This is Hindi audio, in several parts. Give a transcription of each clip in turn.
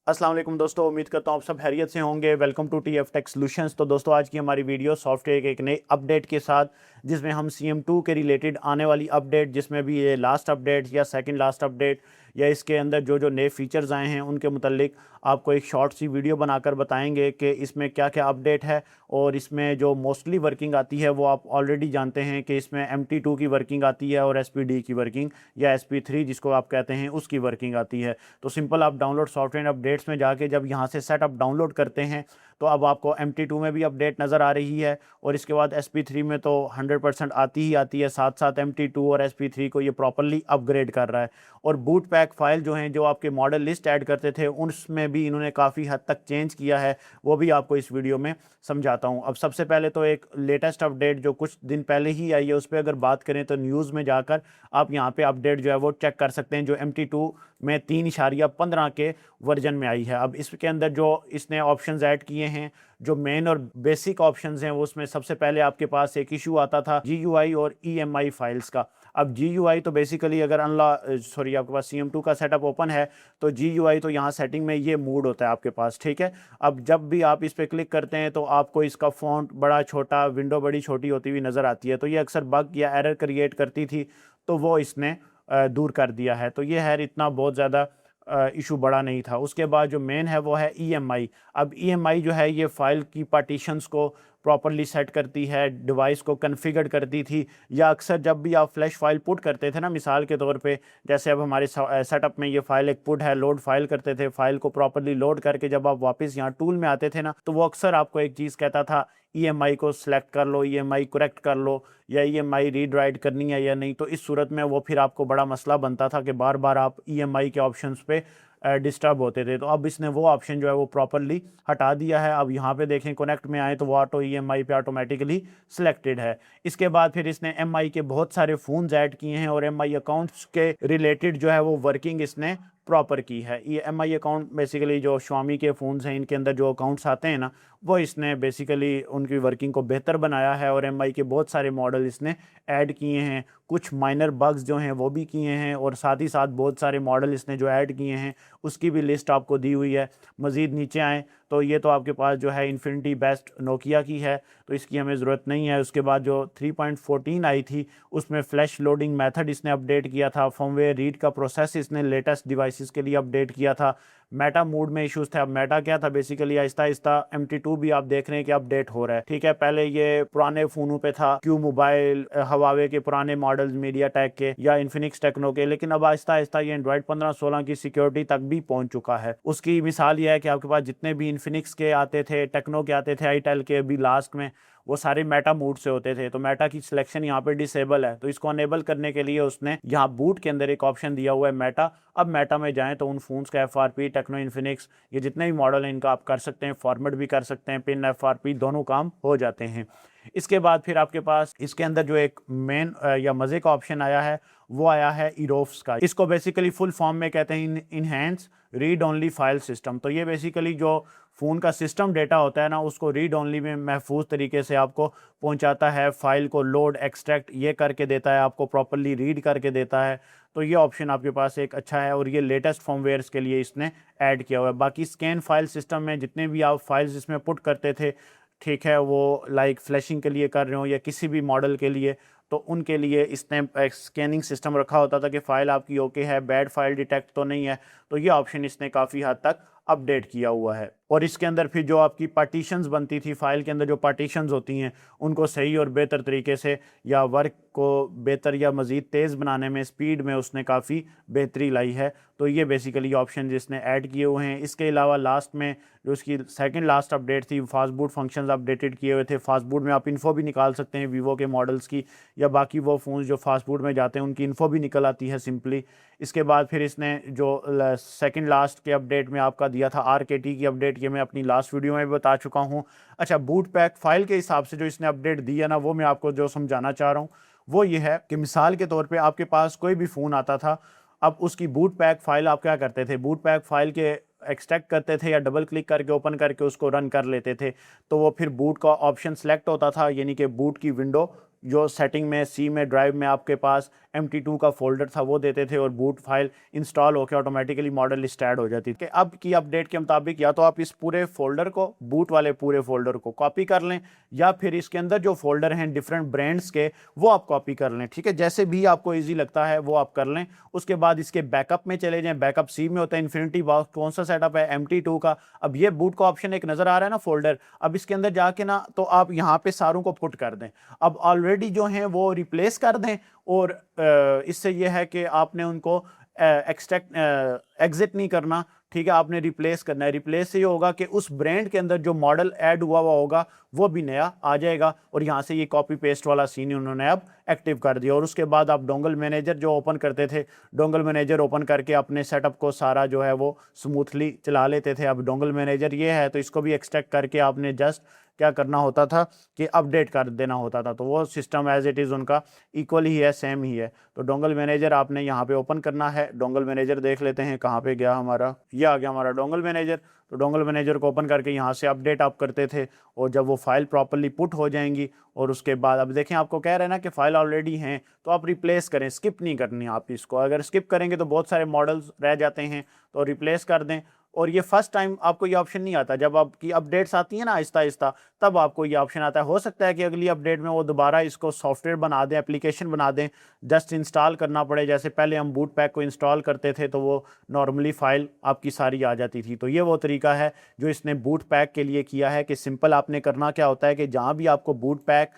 अस्सलाम वालेकुम दोस्तों, उम्मीद करता हूँ आप सब खैरियत से होंगे। Welcome to T F Tech Solutions. तो दोस्तों, आज की हमारी वीडियो सॉफ्टवेयर के एक नए अपडेट के साथ, जिसमें हम CM2 के रिलेटेड आने वाली अपडेट, जिसमें भी ये लास्ट अपडेट या सेकंड लास्ट अपडेट या इसके अंदर जो जो नए फीचर्स आए हैं उनके मुतल्लिक आपको एक शॉर्ट सी वीडियो बनाकर बताएंगे कि इसमें क्या क्या अपडेट है। और इसमें जो मोस्टली वर्किंग आती है वो आप ऑलरेडी जानते हैं कि इसमें MT2 की वर्किंग आती है और SPD की वर्किंग या SP3 जिसको आप कहते हैं उसकी वर्किंग आती है। तो सिंपल आप डाउनलोड सॉफ्टवेयर अपडेट्स में जाके जब यहाँ से सेटअप डाउनलोड करते हैं तो अब आपको MT2 में भी अपडेट नज़र आ रही है और इसके बाद SP3 में तो 100% आती ही आती है। साथ साथ MT2 और SP3 को ये प्रॉपरली अपग्रेड कर रहा है। और बूट पैक फाइल जो हैं, जो आपके मॉडल लिस्ट ऐड करते थे, उसमें भी इन्होंने काफ़ी हद तक चेंज किया है। वो भी आपको इस वीडियो में समझाता हूँ। अब सबसे पहले तो एक लेटेस्ट अपडेट जो कुछ दिन पहले ही आई है उस पर अगर बात करें तो न्यूज़ में जाकर आप यहाँ पे अपडेट जो है वो चेक कर सकते हैं, जो MT2 में 3.15 के वर्जन में आई है। अब इसके अंदर जो इसने ऑप्शंस ऐड किए हैं, जो मेन और बेसिक ऑप्शंस हैं, वो उसमें सबसे पहले आपके पास एक इशू आता था GUI और EMI फाइल्स का। अब GUI तो बेसिकली अगर आपके पास CM2 का सेटअप ओपन है तो GUI तो यहाँ सेटिंग में ये मूड होता है आपके पास, ठीक है। अब जब भी आप इस पर क्लिक करते हैं तो आपको इसका फ़ॉन्ट बड़ा छोटा, विंडो बड़ी छोटी होती हुई नज़र आती है। तो ये अक्सर बग या एरर क्रिएट करती थी, तो वो इसने दूर कर दिया है। तो ये है, इतना बहुत ज़्यादा इशू बड़ा नहीं था। उसके बाद जो मेन है वो है EMI। अब EMI जो है ये फाइल की पार्टीशंस को प्रॉपरली सेट करती है, डिवाइस को कॉन्फ़िगर करती थी। या अक्सर जब भी आप फ्लैश फाइल पुट करते थे ना, मिसाल के तौर पे जैसे अब हमारे सेटअप में ये फाइल एक पुट है, लोड फाइल करते थे, फाइल को प्रॉपरली लोड करके जब आप वापस यहाँ टूल में आते थे ना, तो वो अक्सर आपको एक चीज़ कहता था, EMI को सिलेक्ट कर लो, EMI करेक्ट कर लो, या EMI रीड राइट करनी है या नहीं। तो इस सूरत में वो फिर आपको बड़ा मसला बनता था कि बार बार आप EMI के ऑप्शंस पे डिस्टर्ब होते थे। तो अब इसने वो ऑप्शन जो है वो प्रॉपरली हटा दिया है। अब यहाँ पे देखें, कनेक्ट में आए तो वो ऑटो EMI पे ऑटोमेटिकली सिलेक्टेड है। इसके बाद फिर इसने MI के बहुत सारे फ़ोन्स ऐड किए हैं और MI अकाउंट्स के रिलेटेड जो है वो वर्किंग इसने प्रॉपर की है। ये MI अकाउंट बेसिकली जो Xiaomi के फ़ोन्स हैं, इनके अंदर जो अकाउंट्स आते हैं ना, वो इसने बेसिकली उनकी वर्किंग को बेहतर बनाया है और MI के बहुत सारे मॉडल इसने ऐड किए हैं। कुछ माइनर बग्स जो हैं वो भी किए हैं और साथ ही साथ बहुत सारे मॉडल इसने जो ऐड किए हैं उसकी भी लिस्ट आपको दी हुई है। मज़ीद नीचे आएँ तो ये तो आपके पास जो है इन्फिनिटी बेस्ट नोकिया की है, तो इसकी हमें ज़रूरत नहीं है। उसके बाद जो 3.14 आई थी उसमें फ्लैश लोडिंग मेथड इसने अपडेट किया था। फर्मवेयर रीड का प्रोसेस इसने लेटेस्ट डिवाइसेस के लिए अपडेट किया था। मेटा मोड में इश्यूज थे। अब मेटा क्या था, बेसिकली आहिस्ता आहिस्ता MT2 भी आप देख रहे हैं कि अपडेट हो रहा है, ठीक है। पहले ये पुराने फ़ोनों पे था, क्यू मोबाइल, हवावे के पुराने मॉडल्स, मीडिया टेक के या इन्फिनिक्स टेक्नो के, लेकिन अब आहिस्ता आहिस्ता ये एंड्रॉइड 15-16 की सिक्योरिटी तक भी पहुंच चुका है। उसकी मिसाल ये है कि आपके पास जितने भी इन्फिनिक्स के आते थे, टेक्नो के आते थे, आईटेल के, अभी लास्ट में वो सारे मेटा मोड से होते थे। तो मेटा की सिलेक्शन यहाँ पे डिसेबल है, तो इसको अनेबल करने के लिए उसने यहाँ बूट के अंदर एक ऑप्शन दिया हुआ है मेटा। अब मेटा में जाएं तो उन फोन्स का FRP, टेक्नो, इन्फिनिक्स, ये जितने भी मॉडल हैं इनका आप कर सकते हैं, फॉर्मेट भी कर सकते हैं, पिन FRP दोनों काम हो जाते हैं। इसके बाद फिर आपके पास इसके अंदर जो एक मेन या मज़े का ऑप्शन आया है वो आया है इरोफ्स का। इसको बेसिकली फुल फॉर्म में कहते हैं enhance read only file system. तो ये बेसिकली जो फ़ोन का सिस्टम डेटा होता है ना, उसको रीड ओनली में महफूज तरीके से आपको पहुंचाता है। फाइल को लोड, एक्सट्रैक्ट ये करके देता है, आपको प्रॉपरली रीड करके देता है। तो ये ऑप्शन आपके पास एक अच्छा है और ये लेटेस्ट फर्मवेयर्स के लिए इसने ऐड किया हुआ है। बाकी स्कैन फाइल सिस्टम में जितने भी आप फाइल्स इसमें पुट करते थे, ठीक है, वो लाइक फ्लैशिंग के लिए कर रहे हो या किसी भी मॉडल के लिए, तो उनके लिए इसने एक स्कैनिंग सिस्टम रखा होता था कि फ़ाइल आपकी ओके है, बैड फाइल डिटेक्ट तो नहीं है। तो ये ऑप्शन इसने काफ़ी हद तक अपडेट किया हुआ है। और इसके अंदर फिर जो आपकी पार्टीशंस बनती थी, फाइल के अंदर जो पार्टीशंस होती हैं उनको सही और बेहतर तरीके से या वर्क को बेहतर या मज़ीद तेज़ बनाने में, स्पीड में उसने काफ़ी बेहतरी लाई है। तो ये बेसिकली ऑप्शन जिसने ऐड किए हुए हैं। इसके अलावा लास्ट में जो उसकी सेकंड लास्ट अपडेट थी, फास्ट बूट फंक्शंस अपडेटेड किए हुए थे। फास्ट बूट में आप इन्फो भी निकाल सकते हैं वीवो के मॉडल्स की, या बाकी वो फ़ोन जो फास्ट बूट में जाते हैं उनकी इन्फो भी निकल आती है सिंपली। इसके बाद फिर इसने जो सेकंड लास्ट के अपडेट में आपका दिया था RKT की अपडेट, ये मैं अपनी लास्ट वीडियो में भी बता चुका हूँ। अच्छा, बूट पैक फाइल के हिसाब से जो इसने अपडेट दी है ना, वो मैं आपको जो समझाना चाह रहा हूँ वो ये है कि मिसाल के तौर पे आपके पास कोई भी फ़ोन आता था, अब उसकी बूट पैक फाइल आप क्या करते थे, बूट पैक फाइल के एक्सट्रैक्ट करते थे या डबल क्लिक करके ओपन करके उसको रन कर लेते थे। तो वो फिर बूट का ऑप्शन सेलेक्ट होता था, यानी कि बूट की विंडो जो सेटिंग में सी में ड्राइव में आपके पास MT2 का फोल्डर था वो देते थे और बूट फाइल इंस्टॉल होकर ऑटोमेटिकली मॉडल स्टार्ट हो जाती थी। अब की अपडेट के मुताबिक या तो आप इस पूरे फोल्डर को, बूट वाले पूरे फोल्डर को कॉपी कर लें, या फिर इसके अंदर जो फोल्डर हैं डिफरेंट ब्रांड्स के वो आप कॉपी कर लें। ठीक है, जैसे भी आपको ईजी लगता है वो आप कर लें। उसके बाद इसके बैकअप में चले जाएं। बैकअप सी में होता है इन्फिनिटी बॉक्स, कौन सा सेटअप है, MT2 का। अब ये बूट का ऑप्शन एक नजर आ रहा है ना फोल्डर, अब इसके अंदर जाके ना तो आप यहाँ पे सारों को पुट कर दें। अब ऑलरेडी जो हैं वो रिप्लेस कर दें, और इससे ये है कि आपने उनको एग्जिट नहीं करना। ठीक है, आपने रिप्लेस करना है। रिप्लेस से ये होगा कि उस ब्रांड के अंदर जो मॉडल ऐड हुआ होगा वो भी नया आ जाएगा, और यहाँ से ये कॉपी पेस्ट वाला सीन उन्होंने अब एक्टिव कर दिया। और उसके बाद आप डोंगल मैनेजर जो ओपन करते थे, डोंगल मैनेजर ओपन करके अपने सेटअप को सारा जो है वो स्मूथली चला लेते थे। अब डोंगल मैनेजर ये है तो इसको भी एक्सट्रैक्ट करके आपने जस्ट क्या करना होता था कि अपडेट कर देना होता था। तो वो सिस्टम एज इट इज़ उनका इक्वल ही है, सेम ही है। तो डोंगल मैनेजर आपने यहाँ पे ओपन करना है। डोंगल मैनेजर देख लेते हैं कहाँ पे गया हमारा, ये आ गया हमारा डोंगल मैनेजर। तो डोंगल मैनेजर को ओपन करके यहाँ से अपडेट आप करते थे, और जब वो फाइल प्रॉपरली पुट हो जाएंगी, और उसके बाद अब देखें आपको कह रहे हैं ना कि फाइल ऑलरेडी हैं, तो आप रिप्लेस करें, स्किप नहीं करनी आप इसको। अगर स्किप करेंगे तो बहुत सारे मॉडल्स रह जाते हैं, तो रिप्लेस कर दें। और ये फर्स्ट टाइम आपको ये ऑप्शन नहीं आता, जब आपकी अपडेट्स आती है ना आहिस्ता आहिस्ता, तब आपको ये ऑप्शन आता है। हो सकता है कि अगली अपडेट में वो दोबारा इसको सॉफ्टवेयर बना दें, एप्लीकेशन बना दें, जस्ट इंस्टॉल करना पड़े। जैसे पहले हम बूट पैक को इंस्टॉल करते थे तो वो नॉर्मली फ़ाइल आपकी सारी आ जाती थी। तो ये वो तरीका है जो इसने बूट पैक के लिए किया है कि सिंपल आपने करना क्या होता है कि जहाँ भी आपको बूट पैक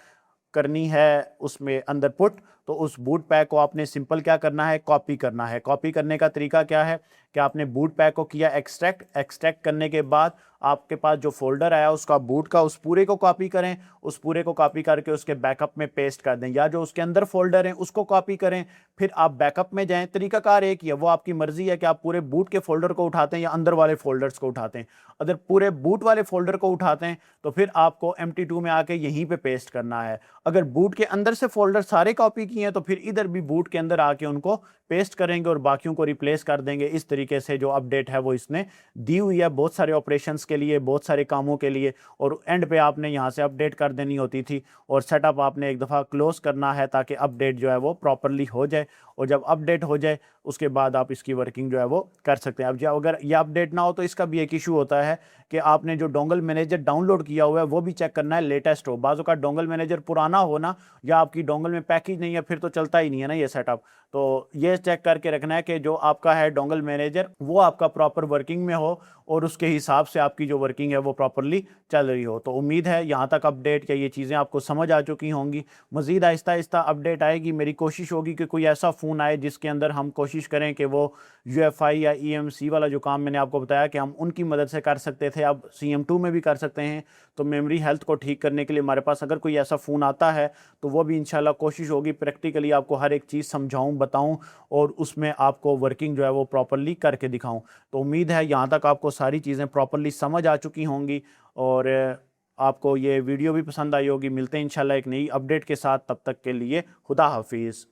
करनी है उसमें अंदर पुट, तो उस बूट पैक को आपने सिंपल क्या करना है, कॉपी करना है। कॉपी करने का तरीका क्या है कि आपने बूट पैक को किया एक्सट्रैक्ट, एक्सट्रैक्ट करने के बाद आपके पास जो फोल्डर आया उसका बूट का, उस पूरे को कॉपी करें, उस पूरे को कॉपी करके उसके बैकअप में पेस्ट कर दें, या जो उसके अंदर फोल्डर है उसको कॉपी करें, फिर आप बैकअप में जाएं। तरीकाकार एक ही है, वो आपकी मर्जी है कि आप पूरे बूट के फोल्डर को उठाते हैं या अंदर वाले फोल्डर्स को उठाते हैं। अगर पूरे बूट वाले फोल्डर को उठाते हैं तो फिर आपको MT2 में आके यहीं पे पेस्ट करना है। अगर बूट के अंदर से फोल्डर सारे कॉपी किए हैं तो फिर इधर भी बूट के अंदर आके उनको पेस्ट करेंगे और बाकियों को रिप्लेस कर देंगे। इस तरीके से जो अपडेट है वो इसने दी हुई है बहुत सारे ऑपरेशंस के लिए, बहुत सारे कामों के लिए। और एंड पे आपने यहाँ से अपडेट कर देनी होती थी, और सेटअप आपने एक दफ़ा क्लोज करना है ताकि अपडेट जो है वो प्रॉपरली हो जाए। और जब अपडेट हो जाए उसके बाद आप इसकी वर्किंग जो है वो कर सकते हैं। अब जब अगर ये अपडेट ना हो तो इसका भी एक इशू होता है कि आपने जो डोंगल मैनेजर डाउनलोड किया हुआ है वो भी चेक करना है लेटेस्ट हो। बाज़ों का डोंगल मैनेजर पुराना हो ना, या आपकी डोंगल में पैकेज नहीं है, फिर तो चलता ही नहीं है ना ये सेटअप। तो ये चेक करके रखना है कि जो आपका है डोंगल मैनेजर वो आपका प्रॉपर वर्किंग में हो, और उसके हिसाब से आपकी जो वर्किंग है वो प्रॉपरली चल रही हो। तो उम्मीद है यहाँ तक अपडेट या ये चीज़ें आपको समझ आ चुकी होंगी। मज़ीद आहिस्ता आहिस्ता अपडेट आएगी। मेरी कोशिश होगी कि कोई ऐसा फ़ोन आए जिसके अंदर हम कोशिश करें कि वो UFI या EMC वाला जो काम मैंने आपको बताया कि हम उनकी मदद से कर सकते थे, अब CM2 में भी कर सकते हैं। तो मेमोरी हेल्थ को ठीक करने के लिए हमारे पास अगर कोई ऐसा फ़ोन आता है तो वो भी इंशाल्लाह कोशिश होगी प्रैक्टिकली आपको हर एक चीज़ समझाऊं, बताऊं, और उसमें आपको वर्किंग जो है वो प्रॉपरली करके दिखाऊं। तो उम्मीद है यहाँ तक आपको सारी चीज़ें प्रॉपरली समझ आ चुकी होंगी, और आपको ये वीडियो भी पसंद आई होगी। मिलते हैं इंशाल्लाह एक नई अपडेट के साथ, तब तक के लिए खुदा हाफिज़।